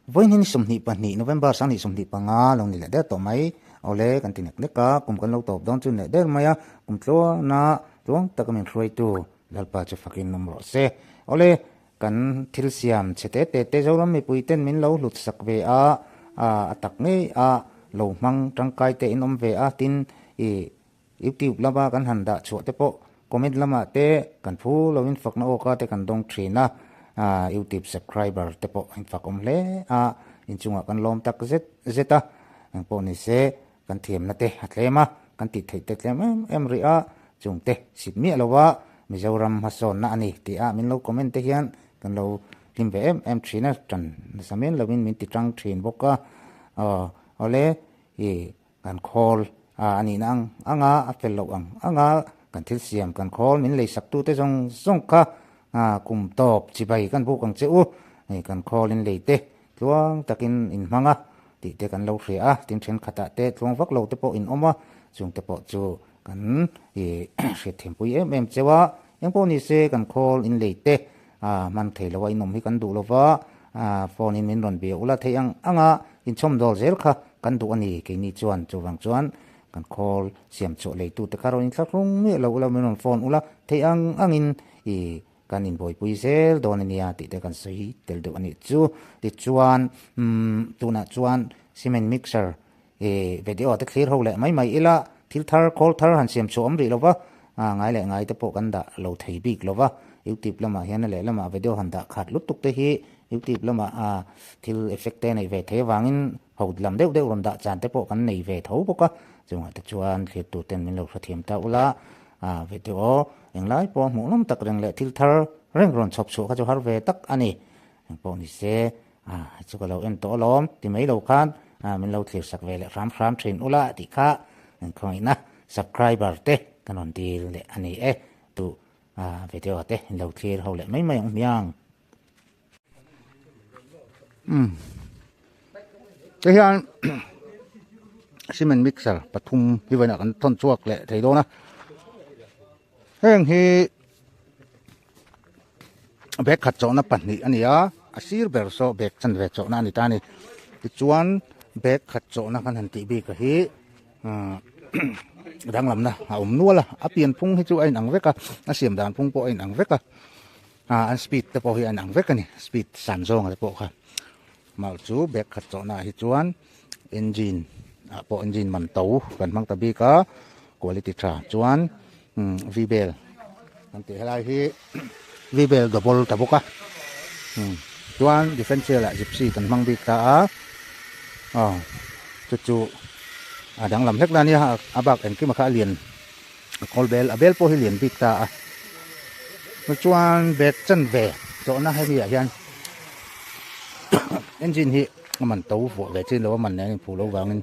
Voin hin sumni pani November sang ni sumni panga long ni le de to mai ole kan tinek le ka kum kan lo top don chun le der maya kum tlo na tuang takamin roi tu lalpa che fakin numro se ole kan thil siam chete te te zoram mi puiten min lo lut sak ve a atak nei a lo mang tangkai te inom ve a tin i youtube lama kan handa chu te po comment lama te kan phu lo in fak na o ka te kan dong thina youtube subscriber te po in fak om le in chunga kan lom tak zeta ang po ni se kan thiam na te atlema kan ti thei te tlem em ri a chung te sit mi alowa mizoram hason na ani ti a min lo comment te hian kan lo lim ve em thina tran samen lovin min ti tang thin boka ole i kan call ani nang anga afel lo anga kan thil siam kan call min le sak tu te zong kha kum top chi bai kan bu kang che u ni kan call in le te tluang takin in manga ti te kan lo hria a tin then khata te tluang vak lo te po in oma chung te po chu kan e hre them pui em chewa em po ni se kan call in le te man thei lo inom hi kan du lova phone in min ron bi ula thei anga in chom dol zel kha kan du ani ke ni chuan chuwang chuan kan call siam chu le tu te karo in thlung mi lo min phone ula thei angin i kan in boy pui sel don ania ti te kan sei tel do ani chu ti chuan tuna chuan cement mixer video te clear ho le mai ila thil thar call thar han siam chu om ri lova ngai le ngai te po kan da lo thei bik lova youtube lama hian le lama video han da khat lut tuk te hi youtube lama thil effect te nei ve the wangin hod lam deuh ron da chan te po kan nei ve tho boka chunga te chuan khre tu ten min lo thiam ta ula video eng lai po mu nom tak reng le thil thar reng ron chop chu kha chu har ve tak ani eng po ni se chu ko lo en to lom ti mai lo khan min lo thlir sak ve le ram thin ula ti kha eng khoi na subscriber te kanon dil le ani tu video te in lo thlir ho le mai ong miang cái hian cement mixer pathum hi vana kan thon chuak le thei do na heng hi bek khat chona pani ania asir ber so bek chan ve chona ni ta ni ti chuan bek khat chona kan han ti bi ka hi dang lam na nuala a pian phung hi chu ain ang veka a siam dan phung po ain ang veka an speed te po hi an ang veka ni speed san zong te po kha mal chu bek khat chona hi chuan engine po engine man to kan mang ta bi ka quality tra chuan vbel kan te helai hi vbel double ta boka chuan differential la gypsy kan mang bi ta chu dang lam hek la ni abak en ki ma kha lian kol bel abel po hi lian bi ta chuan bek chan ve chona he ni hian engine hi man to vo ve chin lo man ne pu lo wangin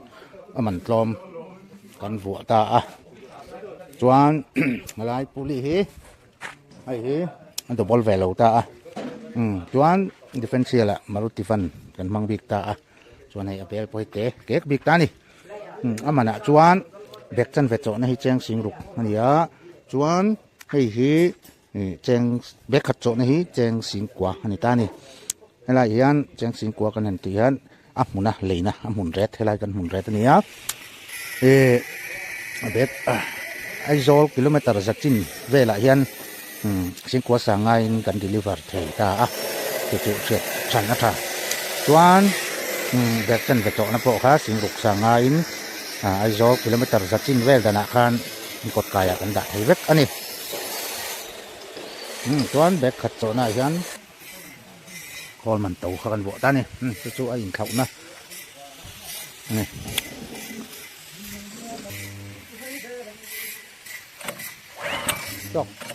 man tlom kan vo ta chuan ngalai puli hi ai hi an to bol ve lo ta chuan differential la maruti fan kan mang bik ta chuan ai apel poi te kek bik ta ni amana chuan bek chan ve cho na hi cheng sing ruk ania chuan hei hi cheng bek khat cho na hi cheng sing kwa ani ta ni helai hian cheng sing kwa kan han ti hian muna leina mun ret helai kan mun ret ania bet aizol kilometer zakin vela hian sing kwa sangai kan deliver thei ta chu che chan na tha chuan bet chan ve to na po kha sing ruk sangai aizol kilometer zakin vel dana khan kot kaya kan da thei vek ani chuan bet khat to na hian kol man to kha kan bo ta ni chu a in thau na ni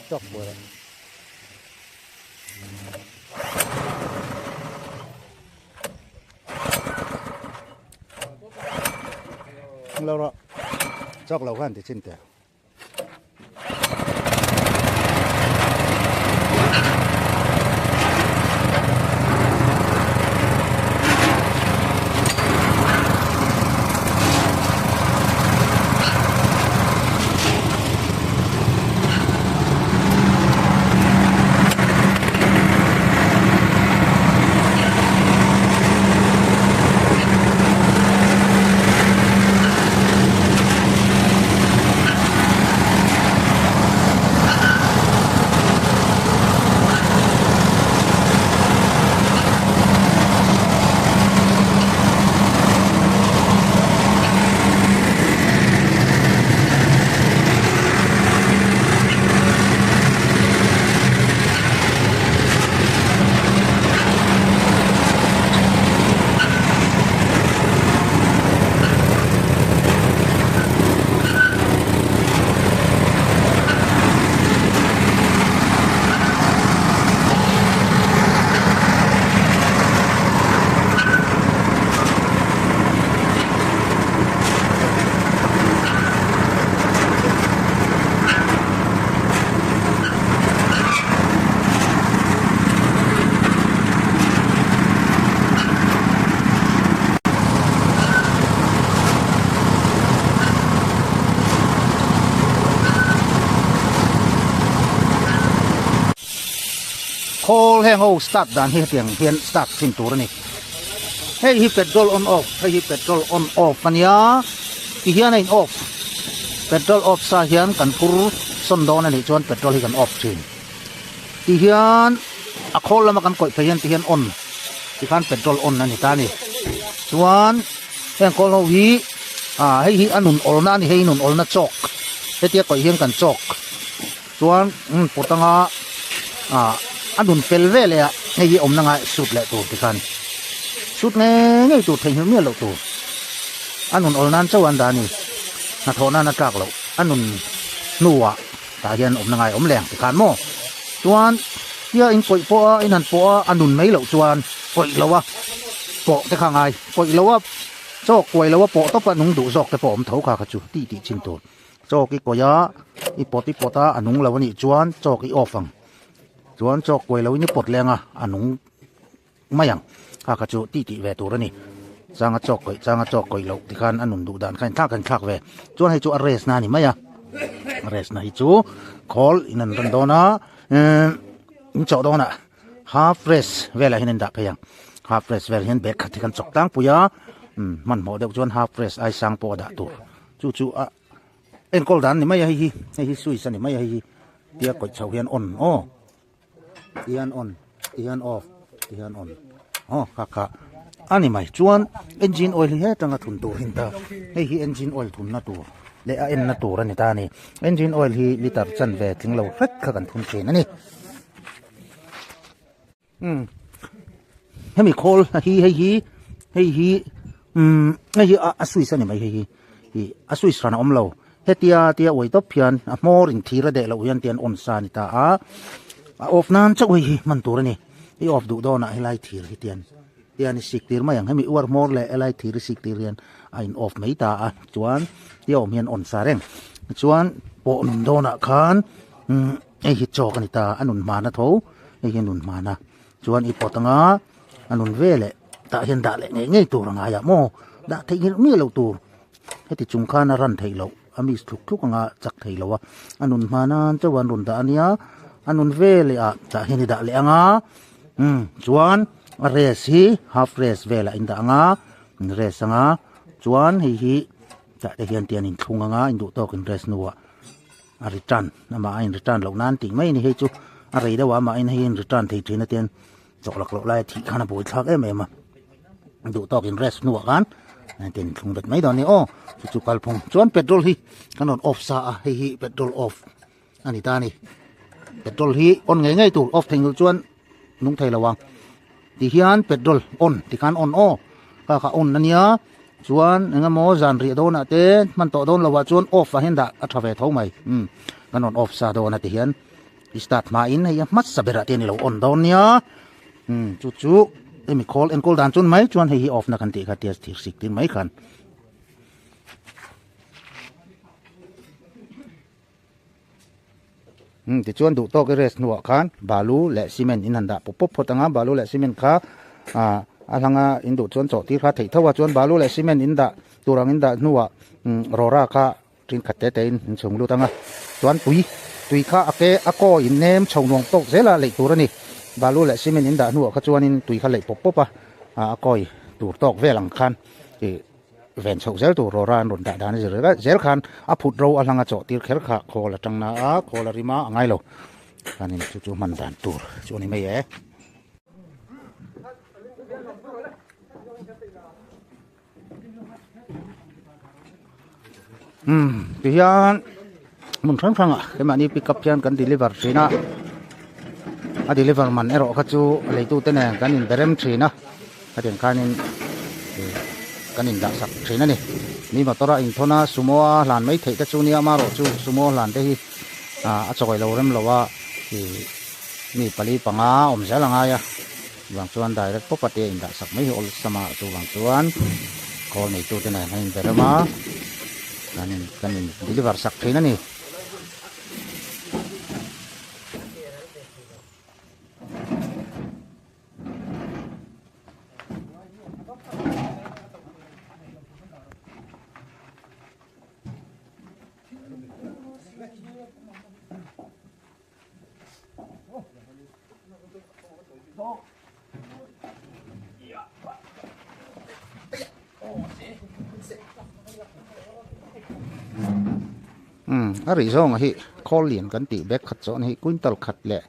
chok bo lâu rồi chok lâu hơn thì chín tiền call hang ho start dan hi tiang hian start sin tur ni hey hi petrol on off hey hi petrol on off ania ti hian in off petrol off sa hian kan pur son don ani chuan petrol hi kan off chin ti hian a call lama kan koi hian ti hian on ti khan petrol on ani ta ni chuan heng call ho hi hei hi anun olna ni hei nun olna chok hetia koi hian kan chok chuan potanga anun pel ve le hei hi omna nga sut le tu ti khan sut nge tu thei mi lo tu anun olnan chawan da ni na thona na tak lo anun nuwa ta hian omna ngai om leng ti khan mo chuan kia in koi po in han po anun mai lo chuan koi lowa po te khangai koi lowa chok koi lowa po to pa nung du jok te po om thau kha kha chu ti ti chin tu chok i koya i pota anung lawani chuan chok i offang chuan chok koi lo ni pot lenga anung mayang kha kha chu ti ti ve tur ani changa chok koi lo ti khan anun du dan khan thak ve chuan hei chu arrest na ni maya arrest na hi chu call inan ran dona in chaw dona half race vela hinan da phayang half race vel hian bek khati kan chok tang puya man mo deuh chuan half race ai sang po da tur chu en kol dan ni maya hi sui san ni maya hi tia koi chau hian on tian off tian on kha ani mai chuan engine oil he tanga thun tur hin ta hei hi engine oil thun na tur le a en na tur ani ta ni engine oil hi liter chan ve tling lo hrek kha kan thun chen ani hemi khol hi hei a sui san ni mai hi a sui sana om lo hetia oi top phian a more in thira de lo yan tian on sa ni ta a off nan chau hi man tur ani i off du do na helai thir hi tian ni sik tir ma yang hemi war more le helai thir sik tir yan a in off mai ta a chuan yom hian on sa reng chuan po nun do na khan hi chok ani ta anun ma na tho hi nun ma na chuan i potanga anun vele ta hian da le nge tur nga ya mo da thei mi lo tur heti chung khan ran thei lo ami thuk nga chak thei lo wa anun ma na chawan run da ania anun vele a ta hian da le anga chuan race hi half race vela in da anga race anga chuan hi ta de hian tian in thunga nga in du tok in race nuwa a return nama in return lo nan ting mai ni he chu a rei da wa ma in hin return thei thina tian choklak lo lai thi khana boi thak em du tok in race nuwa kan tin thung bet mai don ni chu kalphung chuan petrol hi kanon off sa a hi petrol off ani ta ni petrol hi on ngai tur off thengul chuan nung thei lawang ti hian petrol on ti kan on ka on ania chuan enga mo zan ri do na te man to don lawa chuan off a henda a thave thau mai kanon off sa do na ti hian start ma in ya mat sabera te ni lo on don nia chu emi call en call dan chun mai chuan hi off na kan ti kha tia thir sik tin mai khan ti chuan du to ke res nuwa khan balu le cement in handa pop photanga balu le cement kha alanga in du chuan chaw ti kha thei thawa chuan balu le cement in da turang in da nuwa rora kha trin khatte te in chung lu tanga chuan tui kha ake ako in nem chhawnong tok zela le turani balu le cement in da nuwa kha chuan in tui kha le pop akoi tur tok velang khan ti ven chho zel tu rora ron da dan zel khan a phut ro alanga chaw tir kher kha khola tangna a khola rima angai lo kanin chu man dan tur chu ni mai ti hian mun thang ke mani pick up hian kan deliver thina a deliver man ero kha chu leitu te ne kanin berem thina aden kanin kanin da sak thina ni mi motora in thona sumo lan mai thei ta chu ni ama ro chu sumo lan te hi a choi lo rem lowa mi pali panga om zalanga ya wang chuan direct popate in da sak mai ol sama chu wang chuan call nei tu te ne hain berama kanin deliver sak thina ni ari zong hi khol lian kan ti bek khat chon hi quintal khat le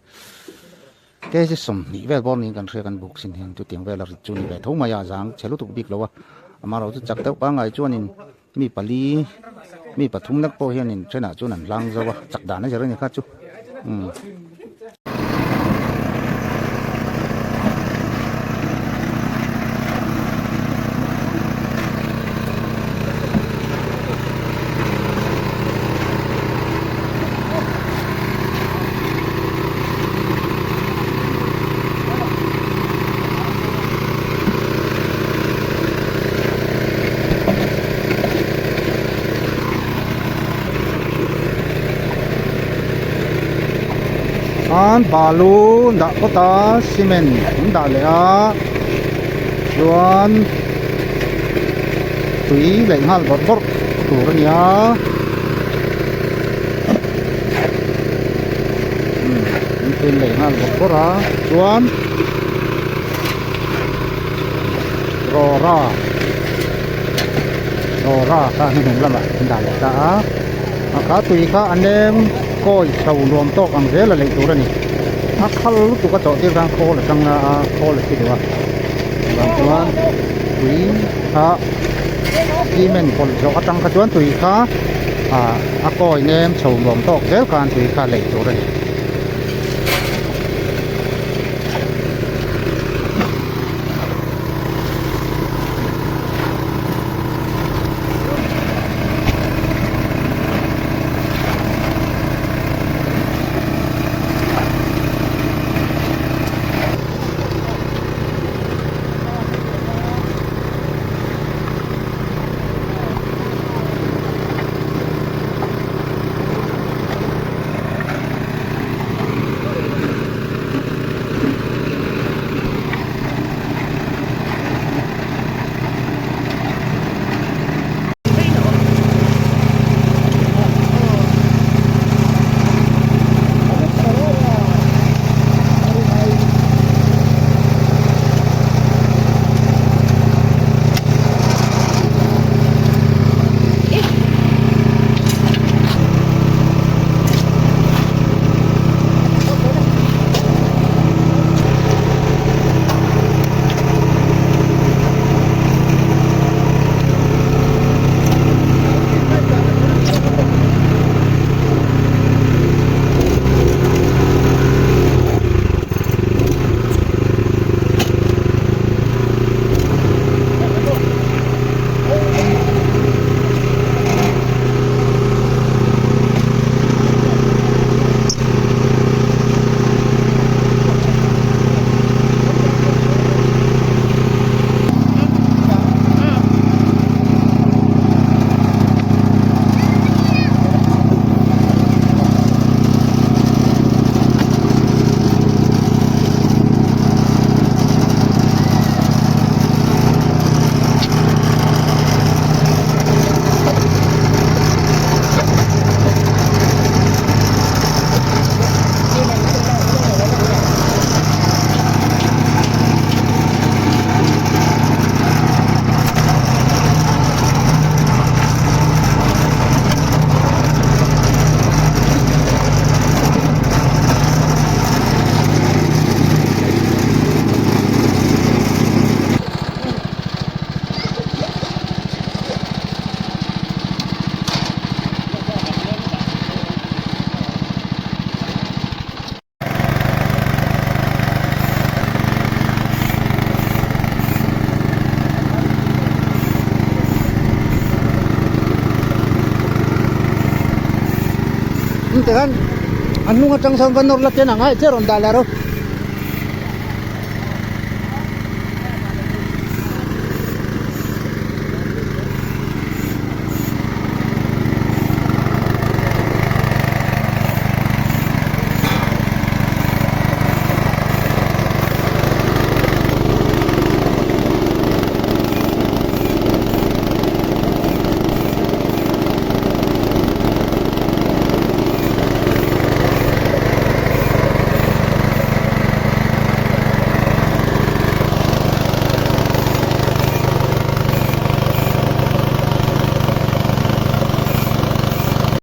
ke je som ni vel bon ni kan thre kan buk sin hin tu tiang vel ri chu ni ve thoma ya jang chelu tuk bik lowa amaro chu chak teu pa ngai chuanin mi pali mi pathum nak po hianin thena chuan an lang zawa chak dan na jara ni kha chu an balu da kota cement da le a chuan tui lei ngal bor bor tur ania tui lei ngal bor bor a chuan rora ka ni hung lama da le ta a ka tui ka anem koi sau luom tok ang zel le tur ani a khal lu tu ka chaw tir rang khol tang a khol ti dewa bang chuan tui kha cement pol chaw atang kha chuan tui kha a koi nem sau luom tok zel kan tui kha le tur ani kan anu ngatang sampan nor latena ngai ceron dalaro